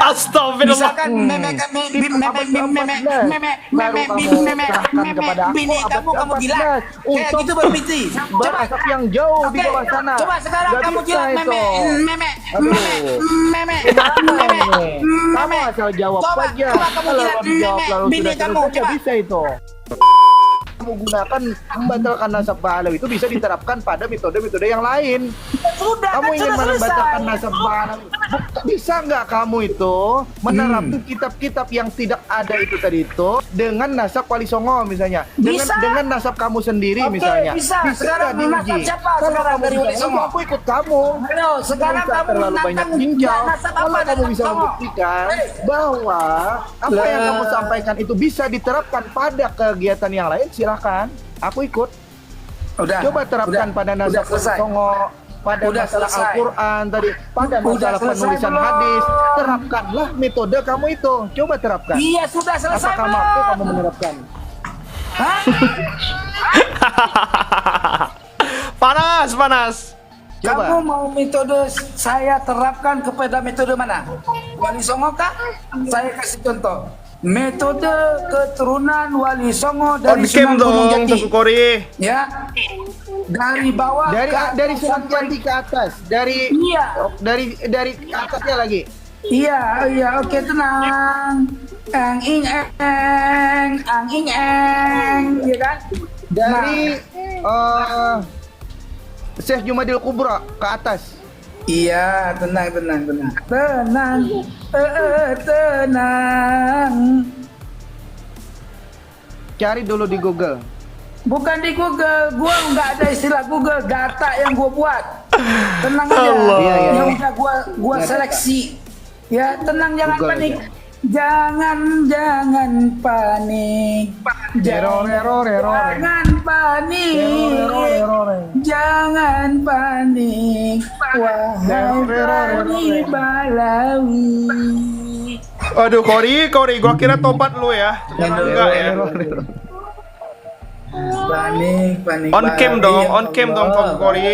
Astagfirullah. Misalkan bini kamu bilang kayak gitu bermiti. Berasap yang jauh di bawah sana. Coba sekarang Gak kamu bisa bilang itu. Kamu asal jawab aja. Coba kamu Kalau bilang dijawab lalu bini sudah kamu, selesai, coba. bisa itu. Kamu gunakan membatalkan nasab ba'alu itu bisa diterapkan pada metode-metode yang lain. Sudah, Kamu kan ingin sudah membatalkan selesai. nasab ba'alu, bisa nggak kamu itu menerapkan kitab-kitab yang tidak ada itu tadi itu dengan nasab wali songo misalnya, Bisa. dengan nasab kamu sendiri Oke, misalnya. bisa. Sekarang nggak diuji? nasab siapa Kalau sekarang kamu dari bisa, wali songo? aku ikut kamu. Ayo, sekarang Nggak usah kamu terlalu banyak menantang ginjal. nasab Kalau apa kamu dari bisa songo? membuktikan bahwa apa yang kamu sampaikan itu bisa diterapkan pada kegiatan yang lain, silakan. Aku ikut. Udah. Coba terapkan pada nasab selesai. songo, pada Udah masalah selesai. Al-Quran tadi, pada Udah masalah selesai penulisan belum? hadis. Terapkanlah metode kamu itu. Coba terapkan. Iya, sudah selesai Apakah belum? mampu kamu menerapkan? Hah? Panas. Coba. Kamu mau metode saya terapkan kepada metode mana? Wali Songo kah? Saya kasih contoh. Metode keturunan Wali Songo dari On cam Sunan Gunung dong, Jati. Tengku Kori. Ya. Dari bawah Dari atas Sunan sampai- Jati ke atas, dari Iya. dari atasnya lagi. Iya, oke, tenang. Ang ing eng, ya kan? Dari Syekh Jumadil Kubra ke atas. Iya, tenang. Tenang. Cari dulu di Google. Bukan di Google, gua nggak ada istilah Google, data yang gua buat. Tenang aja. Allah. Iya. Yang udah gua seleksi. Ya, tenang, jangan Google panik. aja. Jangan panik. Error. Jangan panik. Jangan panik. Wahai Bani Balawi. Aduh, Kori, gua kira tobat lu ya. Ternyata enggak ya. Panik. On cam Balawi, dong, ya on cam dong, Allah. Tengku Kori.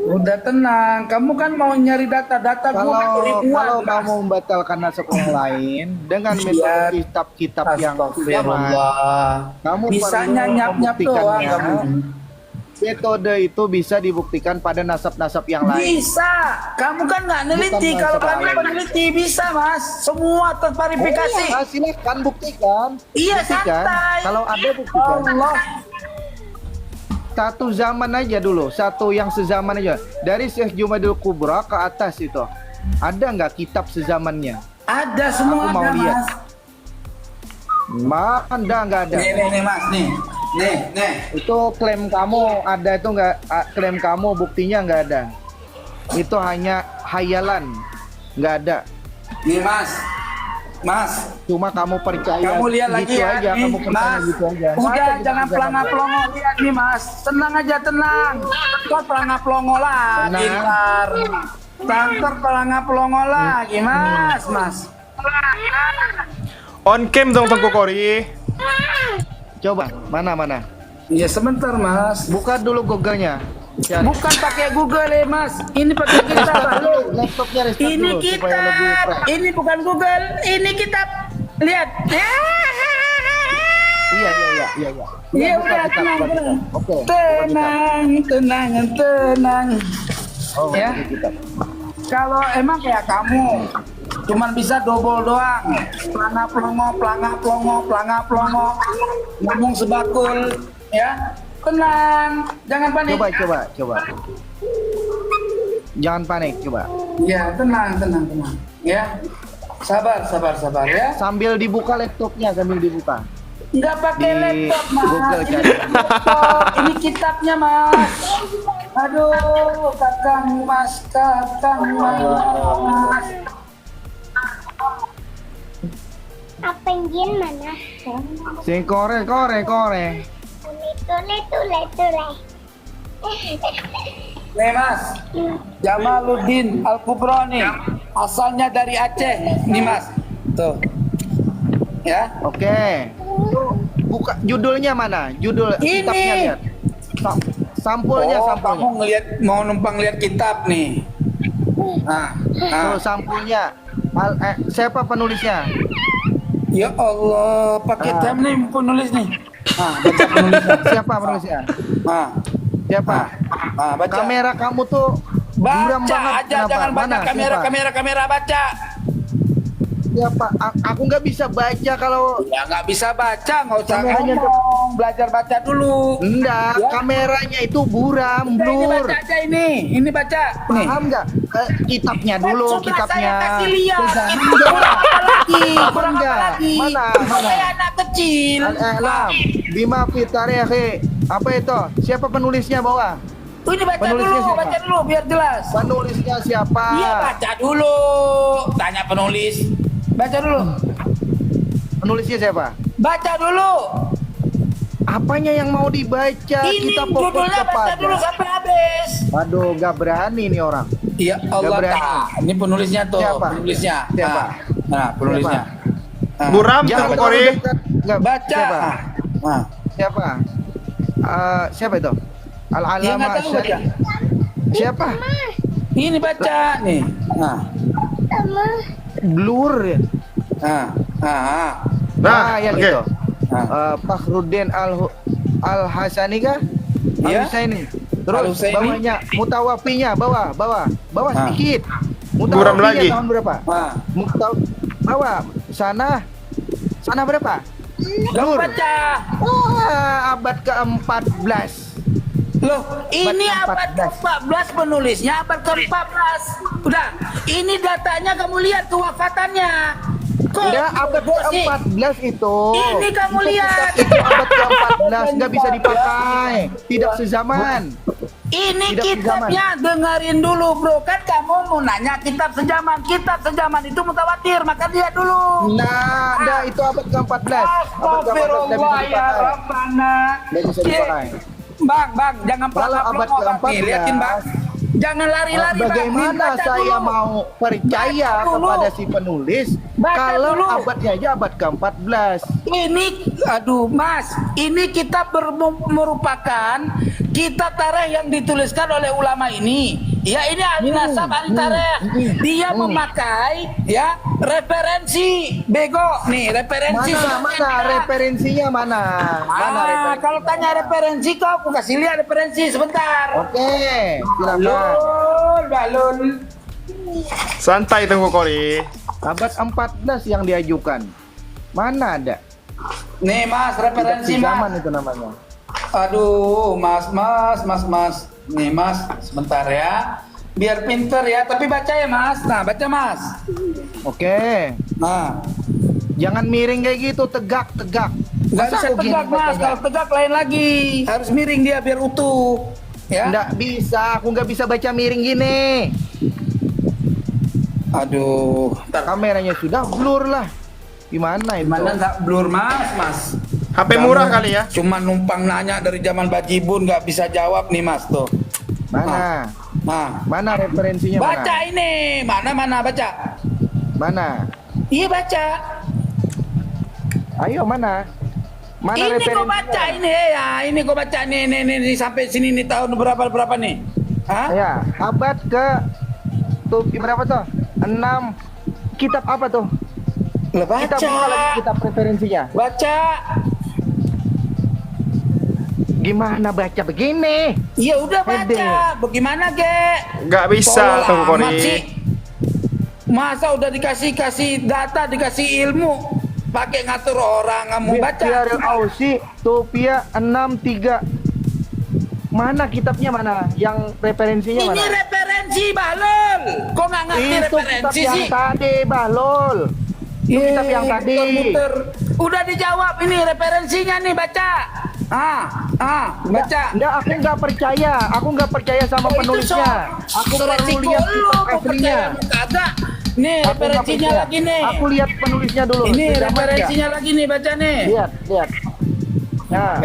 Udah tenang, kamu kan mau nyari data gua kan ribuan. Kalau Mas. kamu membatalkan nasab yang lain dengan Iya. metode kitab-kitab yang sama, Astagfirullah. kamu Bisanya perlu nyap-nyap doang membuktikannya. kamu. Metode itu bisa dibuktikan pada nasab-nasab yang lain. Bisa, kamu kan nggak neliti. Bukan Kalau masalah kamu lain. peneliti bisa, Mas. Semua terverifikasi. Oh, silakan buktikan. Iya, Buktikan. santai. Kalau ada buktikan. Allah. Satu zaman aja dulu, satu yang sezaman aja. Dari Syekh Jumadil Kubra ke atas itu, ada nggak kitab sezamannya? Ada semua, Aku mau ada, lihat. Mas. Nggak ada. Nih, Mas, nih. Itu klaim kamu ada itu nggak? Klaim kamu buktinya nggak ada. Itu hanya hayalan, nggak ada. Nih, Mas. Cuma kamu percaya Kamu lihat lagi gitu ya, aja, nih, kamu percaya Mas. gitu aja. Udah, Masa jangan kita pelangap-pelongo. Lihat nih, Mas. Tenang aja, tenang. Kok pelangap-pelongo lagi, Tenang. ntar pelangap-pelongo lagi, Mas. On cam dong, Tengku Kori. Coba, mana? Iya, sebentar, Mas. Buka dulu Google-nya. Cari. Bukan pakai Google ya, Mas. Ini pakai kitab. Laptopnya restart Ini dulu supaya lebih kitab. fresh. Ini bukan Google. Ini kitab. Lihat. Iya. Iya, buka udah, kitab, tenang, buka tenang. kitab. Oke. buka kitab. Tenang. Oh, Ya. buka kitab. Kalau emang kayak kamu cuman bisa dobol doang, pelangap pelongo, ngomong sebakul, ya. Tenang, jangan panik. Coba. Jangan panik, coba. Ya, tenang. Ya, sabar ya. Sambil dibuka laptopnya, Nggak pakai Di laptop, Mas. Google Ini cari. laptop. Ini kitabnya, Mas. Aduh, kakang Mas. Apa yang mana? Sing kore. Tule. Nih, Mas. Jamaluddin Al-Kubrani. Asalnya dari Aceh. Nih, Mas. Tuh. ya. Oke. Buka judulnya mana? Judul Ini. kitabnya lihat. Sampulnya, Oh, sampulnya. kamu ngelihat mau numpang lihat kitab nih. Tuh sampulnya. Siapa penulisnya? Ya Allah, pakai tab nih penulis nih. Baca penulisnya. Siapa penulisnya? Siapa? Baca. Kamera kamu tuh buram Baca banget. aja, Kenapa? jangan baca Mana? kamera, Siapa? kamera, baca. Siapa? Aku nggak bisa baca kalau Ya nggak bisa baca, nggak usah Kameranya ngomong, belajar baca dulu. enggak. Ya. Kameranya itu buram, Udah, ini blur. baca aja ini baca. Nih. Paham nggak? Kitabnya dulu, Sudah kitabnya. saya kasih lihat. Jangan Ini kurang apa lagi? Paham Kurang apa nggak? lagi? Mana? Saya anak kecil. Al-I'lam bima fi tarikhi. Apa itu? Siapa penulisnya bawah? Tuh, ini baca Penulisnya dulu, siapa? baca dulu biar jelas. Penulisnya siapa? Iya, baca dulu. Tanya penulis. Baca dulu. Penulisnya siapa? Baca dulu. Apanya yang mau dibaca? Ini Kita fokus judulnya baca kepada. dulu sampai habis. Waduh, gak berani nih orang. Iya Allah berani. tak. Ini penulisnya tuh, Siapa? penulisnya. Siapa? Nah, penulisnya. Nah, Buram Jangan Tengku terlalu Kori. dekat. Nggak, baca. Siapa? Nah, Siapa? Siapa itu? dia Al-Alama nggak tahu baca. Syari. Siapa? Ini baca nih. Nah, Sama. Blur ya. nah, nah. Nah, yang oke. itu. Nah. Fakhruddin Al-Hasani kah? Iya. Al-Husaini. Terus Al-Husaini. bawahnya Mutawafinya, bawah Nah. sedikit. Buram lagi. Tahun berapa? Nah. Bawah sana berapa? Kamu baca. Abad ke-14. Loh, ini Abad abad ke-14 penulisnya, abad ke-14. Udah, ini datanya kamu lihat kewafatannya. Kok Udah abad bosi? ke-14 itu. Ini kamu Itu lihat. kitab itu abad ke-14 nggak bisa dipakai. Tidak sezaman. Ini Tidak kitabnya, dengerin dulu bro. Kan kamu mau nanya kitab sejaman. Kitab sejaman itu mutawatir, maka lihat dulu. Nah, itu abad ke-14. Abad ke-14 nggak bisa Astagfirullah ya dipakai. Rabbana. Nggak bisa dipakai. Bang, jangan Kalau pelak abad ke-14, nih, liatin bang. Jangan lari-lari bang. Nih, Bagaimana baca saya dulu. mau percaya Baca dulu. kepada si penulis Baca kalau dulu. abadnya aja abad ke-14? Ini, aduh mas, ini kita merupakan kitab tarikh yang dituliskan oleh ulama ini. Ya ini ahli nasab, ahli tarikh. Dia memakai ya referensi, bego nih referensi. Mana referensinya mana? Mana referensi? Kalau tanya referensi kok aku kasih lihat referensi sebentar. Oke, silakan. Balon. Santai Tengku Kori. Abad 14 yang diajukan. Mana ada? Nih mas, referensi Tidak mas. zaman itu namanya. Aduh, mas. Nih mas, sebentar ya. Biar pinter ya, tapi baca ya mas. Nah, baca mas. Oke. Nah, Jangan miring kayak gitu, tegak. nggak Masa bisa aku gini tegak mas. bacanya? Kalau tegak lain lagi. Harus miring dia biar utuh. Ya. Nggak bisa, aku nggak bisa baca miring gini. Aduh, ntar Kameranya sudah blur lah. Gimana itu? mana nggak blur mas. HP murah kali ya. Cuma numpang nanya dari zaman Bajibun nggak bisa jawab nih mas tuh. Mana? Nah, Mana referensinya baca mana? ini. Mana baca. Mana? Iya baca. Ayo mana? Mana Ini kau referensinya? baca ini ya, ini kau baca nih sampai sini nih tahun berapa nih? Hah? Ya, abad ke tuh berapa tuh? 6. Kitab apa tuh? Lah Kita baca. buka lagi kitab referensinya. Baca. Gimana baca begini? Ya udah baca. Ede. Bagaimana, Ge? Nggak bisa Tengku Tolol amat Kori. sih. Masa udah dikasih data, dikasih ilmu, pakai ngatur orang kamu baca. Biaril Ausi, Topia 63. Mana kitabnya mana? Yang referensinya Ini mana? referensi Bahlul. Kok nggak ngerti Itu kitab referensi yang sih? tadi, Bahlul. Itu kitab yang tadi. Muter-muter. Udah dijawab ini referensinya nih baca. Baca. Enggak, aku nggak percaya. Aku nggak percaya sama Oh, itu penulisnya. Aku perlu lihat kitab aslinya. Kagak. Nih Aku nggak referensinya percaya. lagi nih. Aku lihat penulisnya dulu. Ini Sejaman referensinya lagi nih baca nih. nggak? Lihat. Nah,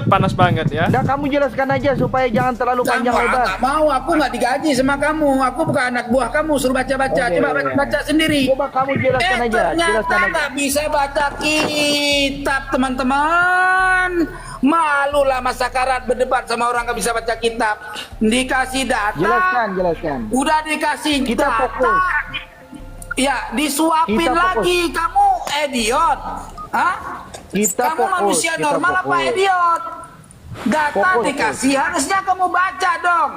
Panas banget ya. udah kamu jelaskan aja supaya jangan terlalu panjang lebar. Nggak mau, aku nggak digaji sama kamu. Aku bukan anak buah kamu, suruh baca-baca. Oke. Coba baca sendiri. Coba kamu jelaskan aja, Ternyata jelaskan aja. nggak bisa baca kitab, teman-teman. Malulah masa karat berdebat sama orang nggak bisa baca kitab. Dikasih data. Jelaskan. Udah dikasih Kita data. fokus. Ya, disuapin Kita fokus. lagi. Kamu idiot. Hah? Kita Kamu fokus, manusia kita normal apa fokus. idiot? Data Fokus, dikasih, harusnya kamu baca dong.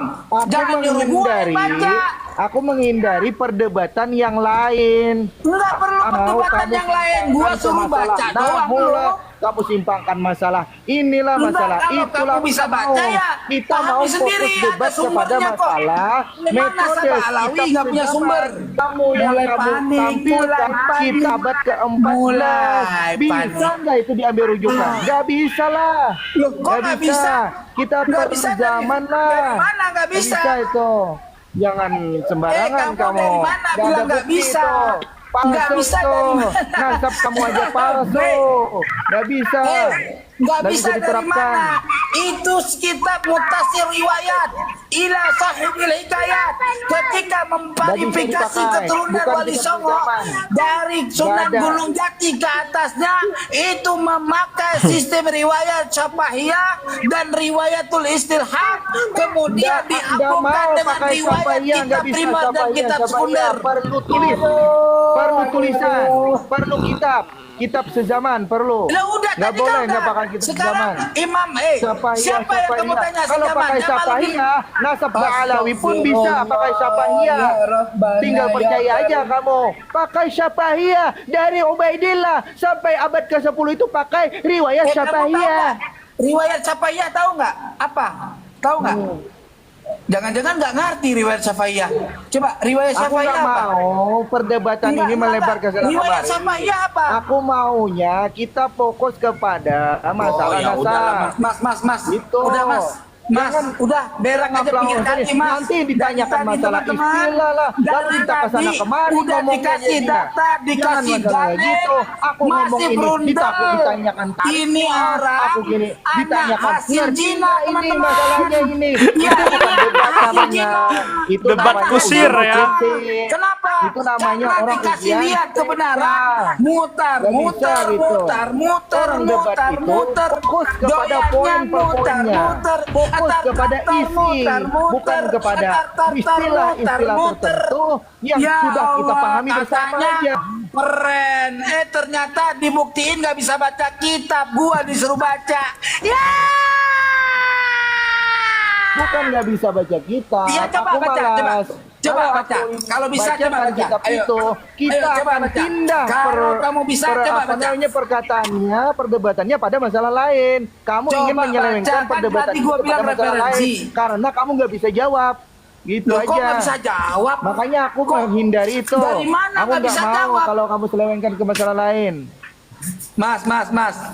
Jangan nyuruh gue yang baca. Aku menghindari perdebatan yang lain. Nggak perlu perdebatan kamu yang lain. Gua simpangkan suruh masalah. baca doang mulai lu. kamu simpangkan masalah. Inilah Enggak, masalah. kalau Itulah kamu bisa kita baca mau. ya, Kita pahami mau fokus sendiri, ada debat kepada sumbernya kok. masalah Mana metode Sabah Alawi kitab nggak punya sejarah. sumber? Kamu yang Mulai kamu panik, tampilkan mulai panik. kita abad ke-14. Mulai Bisa panik. nggak itu diambil rujukan? Nggak bisa lah. Loh, kok nggak bisa? Kita Nggak bisa dari- zaman lah. dari mana nggak bisa? itu. Jangan sembarangan kamu kamu. dari mana Nggak bilang ada nggak bukti bisa? itu. Palsu Nggak bisa itu. dari mana? Nasab kamu aja palsu. Nggak bisa. Nggak Nggak bisa dari diterapkan. mana? Itu kitab Mutasir Riwayat ila Sahihil Hikayat ketika memverifikasi dipakai. keturunan Bukan Wali kitab Songo zaman. dari Sunan ada. Gunung Jati ke atasnya itu memakai sistem riwayat Syafahiyah dan riwayatul Istilhaq, kemudian Nggak diakukan mau dengan pakai riwayat Syafahiyah, nggak kitab bisa primer dan Syafahiyah, kitab sekunder. perlu tulis, perlu tulisan, perlu kitab sezaman perlu. Lah udah Nggak tadi boleh kan nggak udah. pakai kitab Sekarang sezaman. Imam siapa yang kamu tanya Kalau pakai sejaman? Syafahiyah, nasab Ba'alawi pun bisa pakai Syafahiyah. Tinggal percaya aja kamu. Pakai Syafahiyah dari Ubaidillah sampai abad ke-10 itu pakai riwayat Kamu tahu Syafahiyah. nggak? Riwayat Syafahiyah tahu nggak? Apa? Tahu nggak? Jangan-jangan nggak ngerti riwayat Syafahiyah. Coba riwayat Aku Syafahiyah nggak apa? mau perdebatan ini melebar ke sana Riwayat kemari. Syafahiyah apa? Aku maunya kita fokus kepada masalah ya udahlah, nasab. Mas. Gitu. Udah Mas, Jangan udah berang aja ngaplang pinggir sini. kaki Mas. Nanti ditanyakan Dari masalah tadi, teman-teman, istilah lah. Lalu dari kita kesana tadi kemari udah ngomongnya dikasih ini. data, dikasih Jangan masalah dalil, gitu. Aku ngomong masih ini, berundal. ditanyakan tarikh. Ini orang Aku gini, anak ditanyakan hasil ngerti Cina, nggak ini teman-teman. masalahnya ini. Ya, Itu bukan ini debat hasil namanya. Cina. Itu Debat namanya kusir ya. kritik. Kenapa? Itu namanya Karena orang dikasih ujian. lihat kebenaran, Nah, mutar, nggak bisa gitu. Orang debat itu muter, fokus kepada doyannya poin per poinnya. Fokus kepada isi, bukan kepada istilah-istilah tertentu yang Ya sudah kita Allah, pahami bersama katanya aja. keren. Ternyata dibuktiin nggak bisa baca kitab, gua disuruh baca. Ya. Bukan nggak bisa baca kitab. Iya, coba aku baca, malas. coba Kalau baca. aku Kalau bisa bacakan coba baca. kitab Ayo. itu, kita Ayo, coba akan baca. pindah Kalau kamu bisa, coba apa baca. namanya, perkataannya, perdebatannya pada masalah lain. Kamu Coba ingin menyelewengkan baca, kan perdebatan tadi itu gua pada bilang masalah referensi. lain karena kamu nggak bisa jawab. Gitu Loh, kok aja. nggak bisa jawab? Makanya aku menghindari itu. Dari mana Aku nggak nggak bisa mau jawab? kalau kamu selewengkan ke masalah lain. Mas,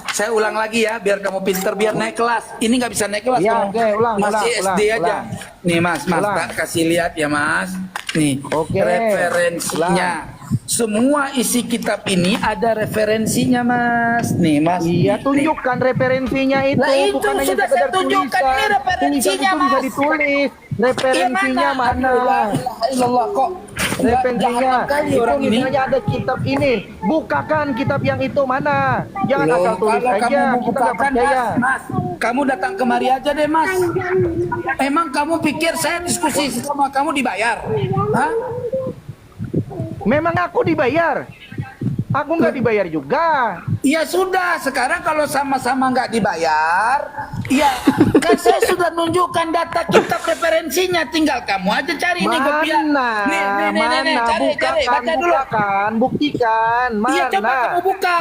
saya ulang lagi ya, biar kamu pinter, biar naik kelas. Ini nggak bisa naik kelas, Ya, kamu. oke, ulang, masih ulang, SD aja. ulang. Nih Mas, Ulang. tak kasih lihat ya Mas. Nih, Oke, referensinya. Semua isi kitab ini ada referensinya Mas. Nih Mas. Iya, Nih. tunjukkan referensinya itu. Lah, itu bukan hanya sudah sekedar saya tunjukkan, tulisan. ini referensinya, Tulisan itu bisa Mas. ditulis. Referensinya Iya, mana? La ilaha illallah, kok Referensinya jahat kali itu orang ini. misalnya ada kitab ini, bukakan kitab yang itu mana? Jangan Loh, asal tulis kalau aja, kamu kita nggak bukakan, percaya. Mas, kamu datang kemari aja deh Mas. Emang kamu pikir saya diskusi sama kamu dibayar? Hah? Memang aku dibayar? Aku nggak dibayar juga. Ya sudah, sekarang kalau sama-sama nggak dibayar, ya kan saya sudah nunjukkan data kitab referensinya, tinggal kamu aja cari nih kopiah. Mana? Nih, cari, Bukakan, baca dulu. bukakan, buktikan. Mana? Iya coba kamu buka.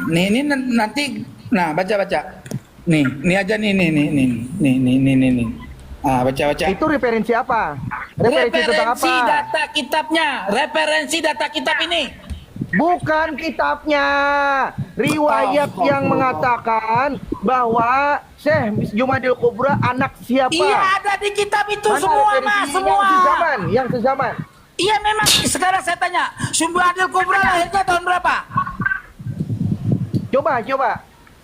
Ini nanti, nah baca. Nih aja nih. Ah baca. Itu referensi apa? Referensi tentang apa? Referensi data kitabnya, referensi data kitab ini. Bukan kitabnya. Riwayat yang mengatakan bahwa Syekh Jumadil Kubra anak siapa? Iya ada di kitab itu Mana semua referensinya? Mas, semua. Yang sezaman. Iya memang. Sekarang saya tanya, Sumbu Adil Kubra lahirnya tahun berapa? Coba.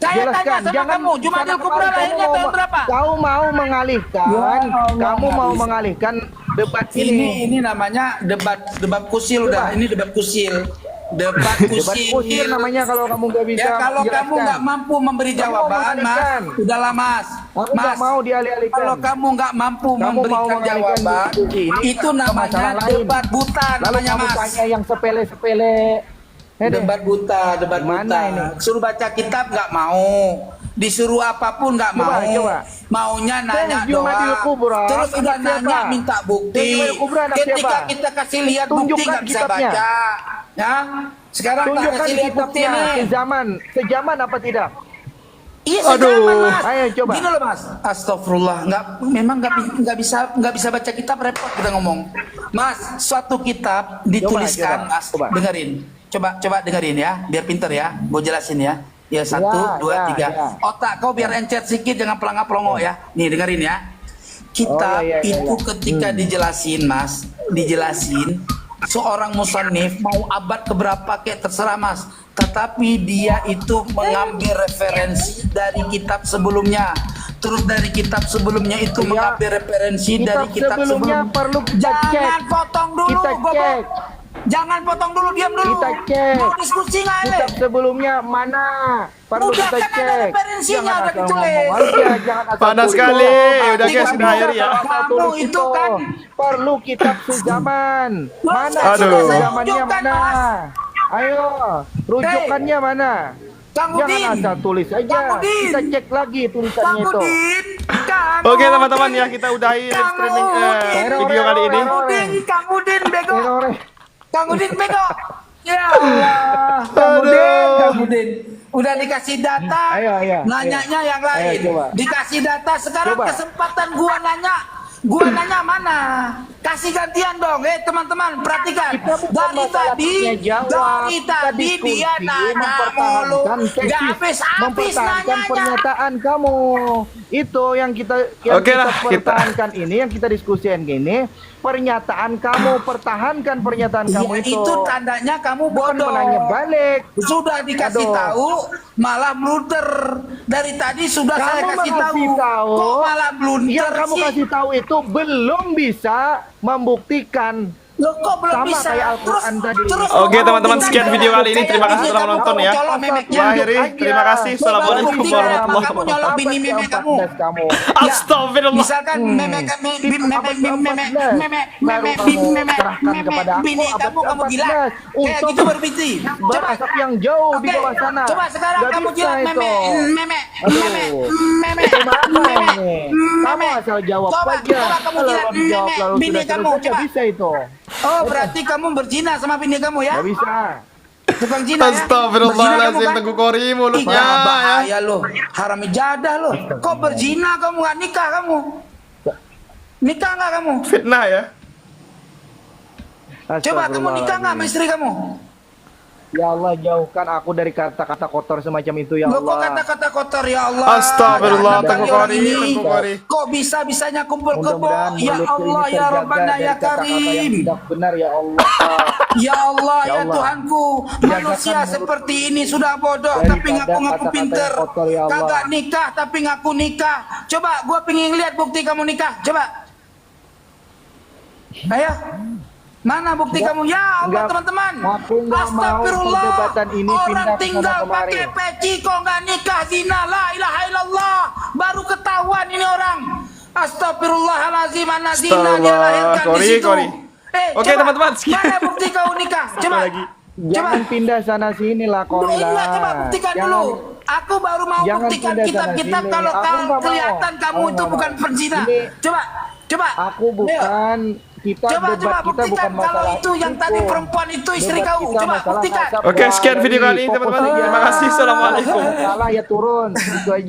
Saya tanya sama kamu, Jumadil Kubra lahirnya tahun berapa? Kau mau mengalihkan, Ya Allah, kamu mau bisa. mengalihkan debat ini. Ini namanya debat kusil udah. Ini debat kusil. Debat Debat kusir namanya kalau kamu nggak bisa. Ya kalau kamu menjelaskan. nggak mampu memberi Kamu jawaban, mengalihkan. Mas, udahlah Mas. Aku nggak mau dialih-alihkan. Kalau kamu nggak mampu Kamu mau memberikan mengalihkan jawaban, diskusi ini itu ke masalah namanya lain. debat buta, Lalu namanya kamu Mas. tanya yang sepele-sepele. Debat buta, debat Gimana buta. ini? Suruh baca kitab nggak mau. Disuruh apapun nggak Coba, mau. coba. Maunya nanya Jumadil doang. Kubra, Terus udah anak siapa? nanya minta bukti. Jumadil Kubra anak Ketika siapa? kita kasih lihat bukti Tunjukkan nggak bisa kitabnya. baca. Ya. Sekarang tak Tunjukkan kasih lihat bukti kitabnya nih. sejaman apa tidak? Iya Aduh. sejaman Mas. Ayo, coba. Gini loh Mas. Astagfirullah. Memang nggak bisa baca kitab, repot kita ngomong. Mas, suatu kitab dituliskan coba, Mas. coba. Dengerin. Coba dengerin ya, biar pinter ya. Gue jelasin ya. Ya satu, dua, tiga. ya. Otak kau biar encet sedikit, jangan pelangap-pelongo ya. Nih dengerin ya. Kitab Oh, iya, iya, itu iya. ketika dijelasin Mas, dijelasin seorang musannif mau abad keberapa kayak terserah Mas, tetapi dia itu mengambil referensi dari kitab sebelumnya, terus dari kitab sebelumnya itu Iya. mengambil referensi dari kitab sebelumnya sebelumnya. perlu kita cek. Jangan potong dulu, Kita Bobo. cek. Jangan potong dulu, diam dulu. Kita cek. Mau diskusi nggak Ale? Kitab sebelumnya mana? Perlu Udah, kita kan ada cek. referensinya, Jangan udah asal ditulis. ngomong aja, jangan asal Panas tulis. sekali. Udah Artinya guys, sudah akhir ya. Asal Kamu tulis itu kan perlu kitab sejaman. Mana Aduh. kitab sejamannya Tunjukkan, mana? Mas. Ayo, rujukannya mana? Kang Jangan Udin. asal tulis aja. Kang Udin. Kita cek lagi Kang tulisannya itu. Udin. Kang Oke teman-teman Udin. ya, kita udahi live Kang streaming Udin. video kali ini. Kang Udin, Kang Udin, bego. Terore. Kang Udin, bego. Ya Allah. Kang Udin, Aduh. Kang Udin. Udah dikasih data, Ayo. nanyanya yang lain. Ayo, coba. Dikasih data, sekarang Coba. kesempatan gua nanya. Gua nanya mana? Kasih gantian dong, teman-teman perhatikan. Kita bukan Dari masalah tadi, tanya jawab. dari Kita tadi diskusi, dia nanya mulu, mempertahankan gak tesis, habis-habis mempertahankan nanyanya. pernyataan kamu. Itu yang kita Oke lah, kita- pertahankan ini, yang kita diskusikan gini, pernyataan kamu, pertahankan pernyataan kamu Ya, itu. itu tandanya kamu Bukan bodoh. menanya balik. Sudah dikasih Aduh. tahu, malah blunder. Dari tadi sudah saya Kamu kasih tahu. kasih tahu, Kok malah blunder yang kamu sih? kasih tahu itu belum bisa membuktikan. Loh, kok belum Sama bisa? kayak Al-Quran tadi. Oke, teman-teman, sekian video kali ini. Terima kasih telah menonton ya. Kamu colok memeknya. Gua akhiri. Terima kasih. Assalamualaikum Bukti warahmatullahi kamu wabarakatuh. nyolok bini memek kamu. kamu. Astagfirullah. Misalkan memek bini kamu gila. Kayak gitu berbicara. Coba Berasap yang jauh di Oke, bawah sana. coba sekarang Nggak kamu bisa jilat itu. Kenapa ini? Kamu asal jawab Coba aja. kamu Kalau jilat kamu jawab lalu bini sudah kamu, selesai, nggak coba. bisa itu. Oh, berarti kamu berzina sama bini kamu ya? Nggak bisa. Bukan zina ya? Astagfirullahaladzim, Berzina kamu, Teguh Kori Ih, mulutnya ya, ya. bahaya lo, haram ijadah lo. Kok berzina kamu, nggak nikah kamu? Nikah nggak kamu? Fitnah ya. Coba kamu nikah nggak sama istri kamu? Ya Allah, jauhkan aku dari kata-kata kotor semacam itu ya Lo kok Allah. kata-kata kotor ya Allah. Astagfirullah, Jangan Teguh dari orang Kori, ini. Teguh Kori. Kok bisa-bisanya kumpul kebo? Mudah-mudahan Ya mulutku ini Allah, ya terjaga Rabbana, dari ya kata-kata yang Karim. tidak benar ya Allah. Ya Allah, Ya ya Allah. Tuhanku, manusia Jagakan seperti ini sudah bodoh daripada tapi ngaku-ngaku kata-kata pinter. yang kotor, ya Allah. Kagak nikah tapi ngaku nikah. Coba gua pengen lihat bukti kamu nikah. Coba. Ayo. Mana bukti Enggak, kamu? Ya Allah, enggak. teman-teman. Aku enggak mau Astagfirullah. perdebatan ini pindah Orang ke sana tinggal kemari. pakai peci kok nggak nikah, zina, la ilaha illallah. Baru ketahuan ini orang. Astagfirullahalazim, anak zina dia lahirkan di Kori, situ. Kori. Oke, coba, teman-teman, sekian. mana bukti kau nikah? Coba. lagi. Jangan pindah sana sini lah Loh, Kori iya, lah. coba buktikan Jangan- dulu. Aku baru mau Jangan buktikan pindah kitab-kitab sana kalau sini. Aku nggak mau. kelihatan kamu Aku itu nggak bukan mau. penzina. Ini- Coba. Aku bukan kita Coba debat kita buktikan bukan kalau masalah itu yang tadi perempuan itu istri Debat kau. kita Coba masalah buktikan. nasab Oke, sekian video kali ini, Fokus teman-teman. aja. Terima kasih. Assalamualaikum. Salah ya turun, itu aja.